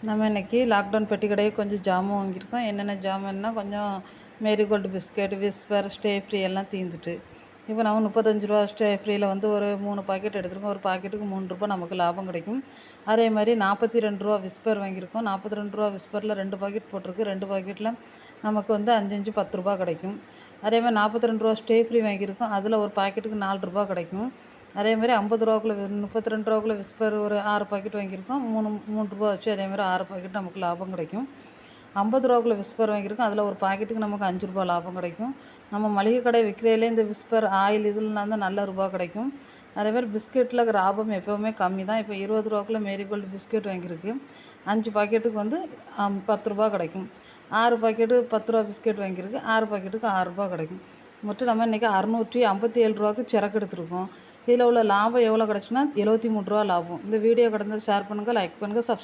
நம்ம இன்றைக்கி லாக்டவுன் பெட்டி கடையை கொஞ்சம் ஜாமான் வாங்கியிருக்கோம். என்னென்ன ஜாமான்னா கொஞ்சம் marigold biscuit, whisper, stay free எல்லாம் தீர்ந்துட்டு. இப்போ நம்ம 35 ஸ்டே ஃப்ரீயில் வந்து ஒரு 3 பாக்கெட் எடுத்துருக்கோம். ஒரு பாக்கெட்டுக்கு ரூ. 3 நமக்கு லாபம் கிடைக்கும். அதே மாதிரி ரூ. 42 விஸ்பர் வாங்கியிருக்கோம். ரூ. 42 விஸ்பரில் 2 பாக்கெட் போட்டிருக்கு. 2 பாக்கெட்டில் நமக்கு வந்து 5 5 10 கிடைக்கும். அதே மாதிரி ரூ. 42 ஸ்டே ஃப்ரீ வாங்கியிருக்கோம். அதில் ஒரு பாக்கெட்டுக்கு ரூ. 4 கிடைக்கும். அதேமாதிரி ரூ. 32 விஸ்பர் ஒரு 6 பாக்கெட் வாங்கியிருக்கோம். ரூ. 3 வச்சு அதேமாதிரி 6 பாக்கெட் நமக்கு லாபம் கிடைக்கும். ரூ. 50 விஸ்பர் வாங்கியிருக்கோம். அதில் ஒரு பாக்கெட்டுக்கு நமக்கு ரூ. 5 லாபம் கிடைக்கும். நம்ம மளிகை கடை விற்கிறதுலே இந்த விஸ்பர் ஆயில் இதெல்லாம் தான் நல்ல ரூபா கிடைக்கும். அதேமாதிரி பிஸ்கெட்டில் லாபம் எப்போவுமே கம்மி தான். இப்போ ரூ. 20 மேரிகோல்டு பிஸ்கெட் வாங்கியிருக்கு. 5 பாக்கெட்டுக்கு வந்து ரூ. 10 கிடைக்கும். 6 பாக்கெட்டு ரூ. 10 பிஸ்கெட் வாங்கியிருக்கு. 6 பாக்கெட்டுக்கு ரூ. 6 கிடைக்கும். மொத்தம் நம்ம இன்றைக்கி ரூ. 657 செரக்கு எடுத்துருக்கோம். இதில் உள்ள லாபம் எவ்வளோ கிடச்சுன்னா ரூ. 73 லாபம். இந்த வீடியோ கிடந்தது ஷேர் பண்ணுங்கள், லைக் பண்ணுங்கள், சப்ஸ்கிரைப்